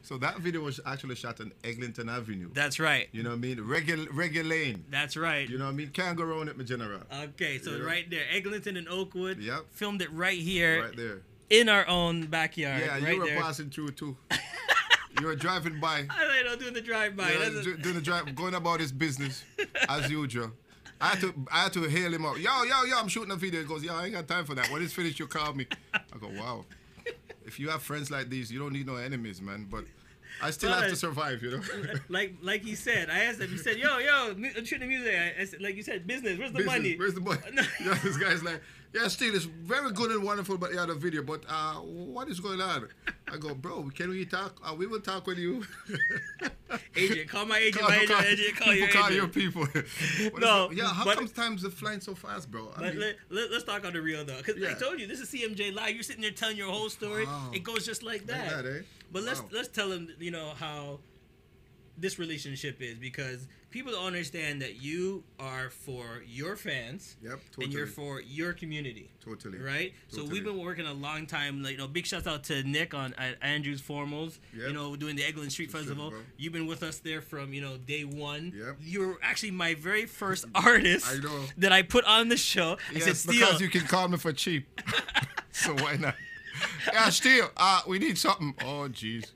S2: So that video was actually shot on Eglinton Avenue.
S1: That's right.
S2: You know what I mean? Reggae Lane.
S1: That's right.
S2: You know what I mean? Can't go around it, my general.
S1: Okay, so
S2: You know?
S1: right there, Eglinton and Oakwood.
S2: Yep.
S1: Filmed it right here.
S2: Right there.
S1: In our own backyard.
S2: Yeah,
S1: right
S2: you were
S1: there.
S2: passing through too. You were driving by.
S1: I don't know, doing the drive-by.
S2: Yeah,
S1: That's a-
S2: doing the drive, going about his business as usual. I had to hail him out. Yo, I'm shooting a video. He goes, yo, I ain't got time for that. When it's finished, you call me. I go, wow. If you have friends like these, you don't need no enemies, man. But I still have to survive, you know.
S1: like he said, I asked him. He said, "Yo, I'm shooting music." I said, like you said, business. Where's the
S2: Business,
S1: money?
S2: where's the money? Yeah, this guy's like, yeah, Steele, it's very good and wonderful, but yeah, the video. But what is going on? I go, bro, can we talk? We will talk with you.
S1: Agent, call my agent.
S2: Call
S1: Call your agent.
S2: your people.
S1: No,
S2: yeah, how
S1: but-
S2: come times are flying so fast, bro? I
S1: But
S2: mean,
S1: let's talk on the real though, because I
S2: Yeah.
S1: told you this is CMJ Live. You're sitting there telling your whole story.
S2: Wow.
S1: It goes just like that.
S2: Like that, eh?
S1: But
S2: Wow.
S1: let's tell them, how this relationship is, because people don't understand that you are for your fans.
S2: Yep,
S1: And you're
S2: totally.
S1: for your community.
S2: Totally.
S1: Right? So
S2: Totally.
S1: we've been working a long time. Big shouts out to Nick at Andrew's Formals.
S2: Yep.
S1: Doing the Eglin Street Festival.
S2: Festival.
S1: You've been with us there from day one.
S2: Yep.
S1: You're actually my very first artist
S2: I know.
S1: that I put on the show. I said,
S2: Yes,
S1: Steele.
S2: because you can call me for cheap. So why not? Yeah, Steele, we need something. Oh, jeez.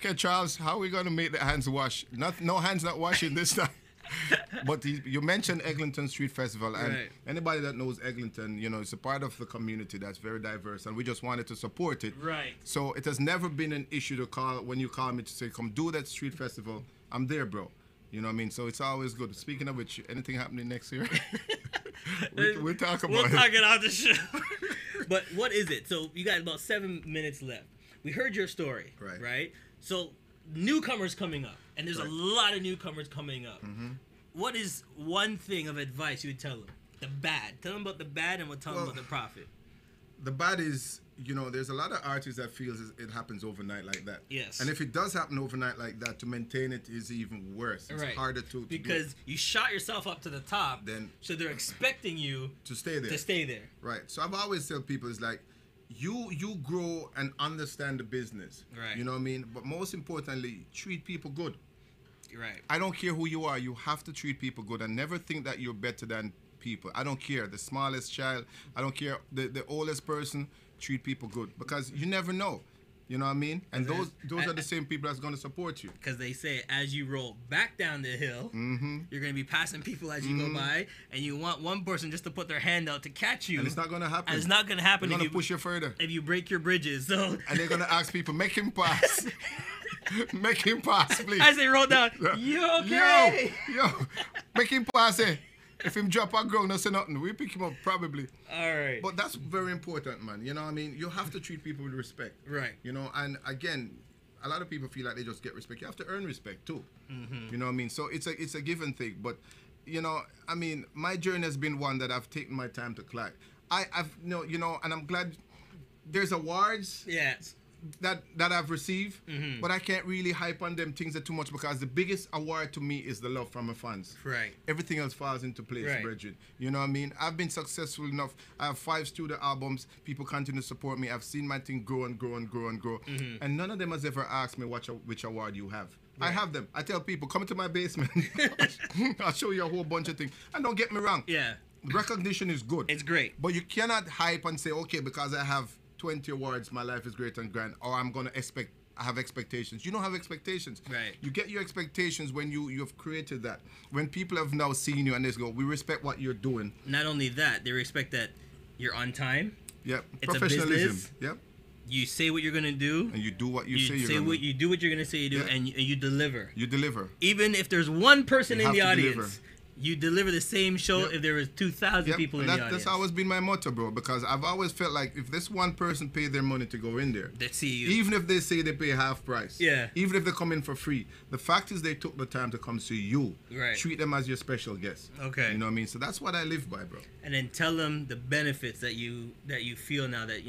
S2: Okay, Charles, how are we going to make the hands wash? No hands not washing this time. But you mentioned Eglinton Street Festival, and
S1: Right.
S2: anybody that knows Eglinton, it's a part of the community that's very diverse, and we just wanted to support it.
S1: Right.
S2: So it has never been an issue to call when you call me to say, come do that street festival. I'm there, bro. You know what I mean? So it's always good. Speaking of which, anything happening next year? we'll talk about
S3: We'll
S2: it.
S3: talk it out the show. But what is it? So you got about 7 minutes left. We heard your story,
S2: Right.
S3: right? So newcomers coming up, and there's
S2: Right.
S3: a lot of newcomers coming up. What is one thing of advice you would tell them? The bad. Tell them about the bad, and we'll tell them about the profit.
S2: The bad is, you know, there's a lot of artists that feels it happens overnight like that.
S3: Yes.
S2: And if it does happen overnight like that, to maintain it is even worse. It's
S3: Right.
S2: harder to
S3: Because you shot yourself up to the top,
S2: Then-
S3: so they're expecting you
S2: to stay there.
S3: to stay there.
S2: Right. So I've always tell people, it's like, you grow and understand the business.
S3: Right.
S2: You know what I mean? But most importantly, treat people good.
S3: Right.
S2: I don't care who you are. You have to treat people good and never think that you're better than people. I don't care. The smallest child, I don't care. The oldest person, treat people good because you never know. You know what I mean? And those are the same people that's going to support you.
S3: Because they say as you roll back down the hill, you're going to be passing people as you go by, and you want one person just to put their hand out to catch you.
S2: And it's not going to happen.
S3: And it's not going to happen
S2: They're
S3: if
S2: going to push you further.
S3: if you break your bridges. So
S2: And they're going to ask people, make him pass. Make him pass, please.
S3: as they roll down, you okay?
S2: Yo, make him pass, eh? If him drop on ground, no say nothing. We pick him up probably.
S3: All right.
S2: But that's very important, man. You know what I mean? You have to treat people with respect.
S3: Right.
S2: You know, and again, a lot of people feel like they just get respect. You have to earn respect too. You know what I mean? So it's a given thing. But, you know, I mean, my journey has been one that I've taken my time to climb. I've you know, and I'm glad there's awards
S3: Yes.
S2: that I've received, but I can't really hype on them things too much because the biggest award to me is the love from my fans.
S3: Right.
S2: Everything else falls into place,
S3: Right.
S2: Bridget. You know what I mean? I've been successful enough. I have 5 studio albums. People continue to support me. I've seen my thing grow and grow and grow and grow. And none of them has ever asked me which award you have. I have them. I tell people, come into my basement. I'll show you a whole bunch of things. And don't get me wrong.
S3: Yeah.
S2: Recognition is good.
S3: It's great.
S2: But you cannot hype and say, okay, because I have 20 awards, my life is great and grand, or I'm gonna have expectations. You don't have expectations.
S3: Right.
S2: You get your expectations when you have created that. When people have now seen you and they go, we respect what you're doing.
S3: Not only that, they respect that you're on time.
S2: Yep.
S3: It's a
S2: Professionalism.
S3: business.
S2: Yep.
S3: You say what you're gonna do.
S2: And you do what you say
S3: You
S2: you're
S3: say
S2: gonna
S3: what you do. What you're gonna say you do,
S2: Yeah.
S3: and you deliver.
S2: You deliver.
S3: Even if there's one person
S2: You
S3: in the
S2: have to
S3: audience,
S2: deliver.
S3: you deliver the same show.
S2: Yep.
S3: If there was 2,000
S2: Yep.
S3: people in
S2: And
S3: the audience,
S2: that's always been my motto, bro, because I've always felt like if this one person paid their money to go in there,
S3: they see you.
S2: even if they say they pay half price,
S3: Yeah.
S2: even if they come in for free, the fact is they took the time to come see you.
S3: Right.
S2: Treat them as your special guest.
S3: Okay.
S2: You know what I mean? So that's what I live by, bro.
S3: And then tell them the benefits that you feel now that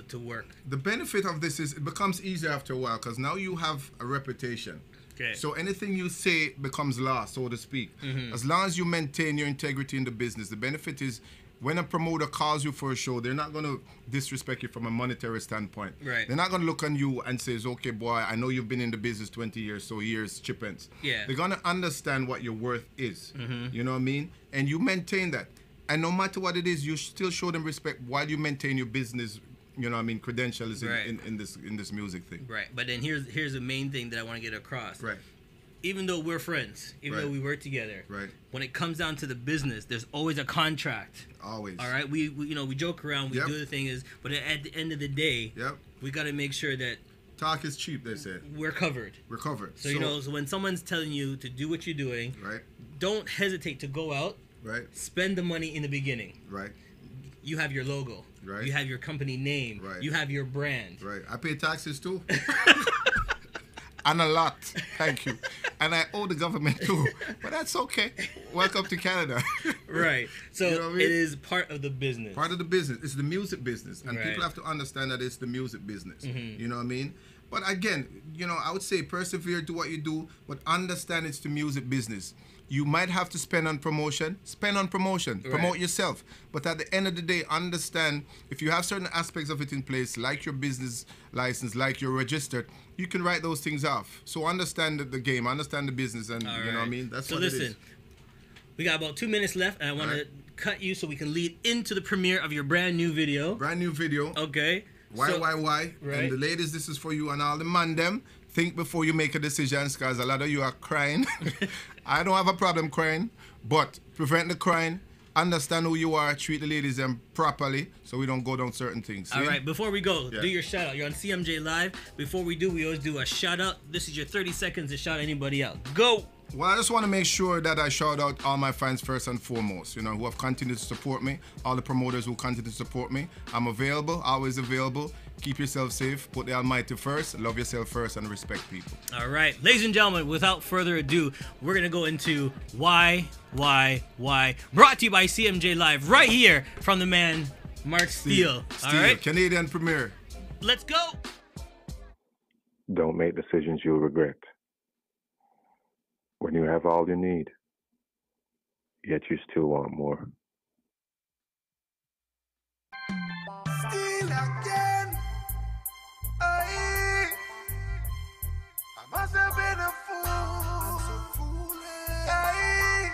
S3: to work.
S2: The benefit of this is it becomes easier after a while because now you have a reputation.
S3: Okay.
S2: So anything you say becomes law, so to speak. As long as you maintain your integrity in the business, the benefit is when a promoter calls you for a show, they're not going to disrespect you from a monetary standpoint.
S3: Right.
S2: They're not going to look on you and say, okay, boy, I know you've been in the business 20 years, so here's chippence.
S3: Yeah.
S2: They're going to understand what your worth is. You know what I mean? And you maintain that. And no matter what it is, you still show them respect while you maintain your business, you know what I mean, credentials
S3: Right.
S2: in this music thing.
S3: Right. But then here's the main thing that I want to get across.
S2: Right.
S3: Even though we're friends, even
S2: Right.
S3: though we work together,
S2: Right.
S3: when it comes down to the business, there's always a contract.
S2: Always.
S3: All right. We we joke around, we
S2: Yep.
S3: do the thing is, but at the end of the day,
S2: Yep.
S3: we got to make sure that
S2: Talk is cheap, they say.
S3: we're covered.
S2: We're covered.
S3: So so when someone's telling you to do what you're doing,
S2: Right.
S3: don't hesitate to go out,
S2: Right.
S3: spend the money in the beginning.
S2: Right.
S3: You have your logo.
S2: Right.
S3: You have your company name.
S2: Right.
S3: You have your brand.
S2: Right. I pay taxes too. And a lot. Thank you. And I owe the government too. But that's okay. Welcome to Canada.
S3: Right. So
S2: You know what I mean?
S3: it is part of the business.
S2: Part of the business. It's the music business. And
S3: Right.
S2: people have to understand that it's the music business. You know what I mean? But again, you know, I would say persevere, do what you do, but understand it's the music business. You might have to spend on promotion. Spend on promotion.
S3: Right.
S2: Promote yourself. But at the end of the day, understand if you have certain aspects of it in place, like your business license, like you're registered, you can write those things off. So understand the game, understand the business, and
S3: All
S2: you know what I
S3: right.
S2: mean? That's
S3: so
S2: what
S3: listen,
S2: it is.
S3: we got about 2 minutes left, and I want to cut you so we can lead into the premiere of your brand new video.
S2: Brand new video.
S3: Okay.
S2: Why?
S3: Right.
S2: And the ladies, this is for you and all the man them. Think before you make a decision, because a lot of you are crying. I don't have a problem crying, but prevent the crying. understand who you are, treat the ladies them properly, so we don't go down certain things.
S1: All right, before we go,
S2: Yeah.
S1: do your shout out. You're on CMJ Live. Before we do, we always do a shout out. This is your 30 seconds to shout anybody out. Go!
S2: Well, I just want to make sure that I shout out all my fans first and foremost, you know, who have continued to support me, all the promoters who continue to support me. I'm available, always available. Keep yourself safe, put the Almighty first, love yourself first, and respect people.
S1: All right, ladies and gentlemen, without further ado, we're going to go into why, brought to you by CMJ Live, right here from the man, Mark Steele. All right,
S2: Canadian Premier.
S1: let's go.
S7: Don't make decisions you'll regret. When you have all you need, yet you still want more.
S6: Steele again. I must have been a fool. Aye.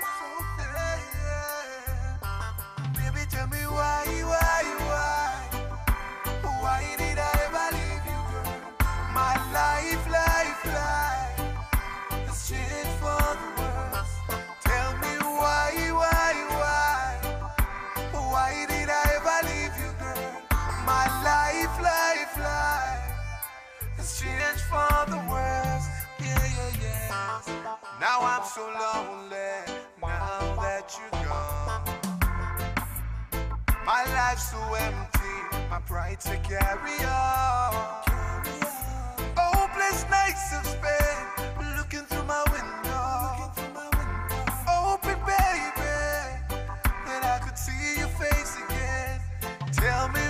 S6: Baby, tell me why did I ever leave you, girl? My life has changed for the worse. Tell me why did I ever leave you, girl? My life has changed for the worse. Yeah. Now I'm so lonely, now that you're gone. My life's so empty, my pride to carry on. Hopeless nights of spent looking through my window. Hoping, baby, that I could see your face again. Tell me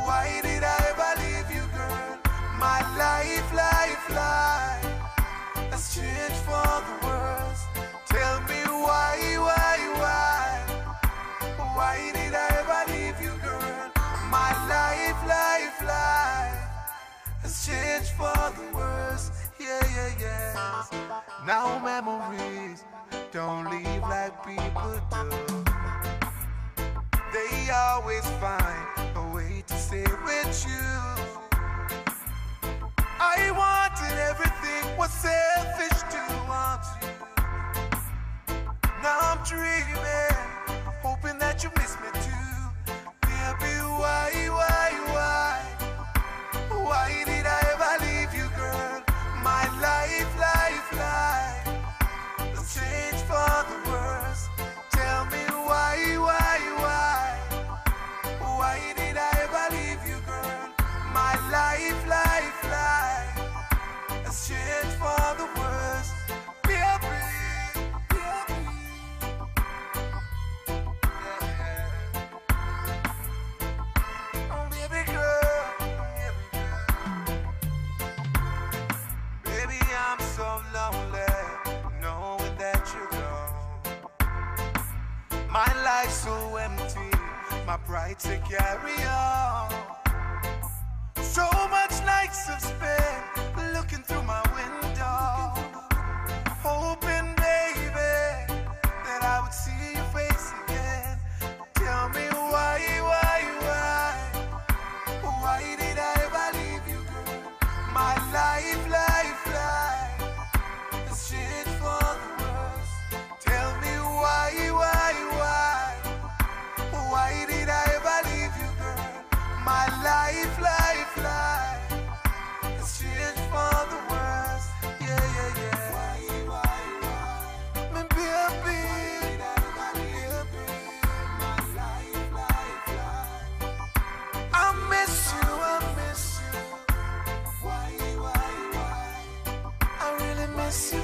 S6: why did I ever leave you, girl? My life has changed for the worse. Tell me why did I ever leave you, girl? My life has changed for the worse. Yeah. Now memories don't leave like people do. They always find a way to stay with you. I wanted everything, was selfish to want you. Now I'm dreaming, hoping that you miss me too. Baby, why did I ever leave you, girl? My life has changed for the worse. Tell me why did I ever leave you, girl? My life has changed for the worse. Baby. Oh, baby girl. Baby, I'm so lonely, knowing that you're gone. My life's so empty, my pride to carry on. So much nights I've spent looking through my window, hoping, baby, that I would see your face again. Tell me why did I ever leave you, girl? My life has changed for the worse. Tell me why did I ever leave you, girl? My life has changed for the worse. Yeah. My baby, I miss you. I really miss you.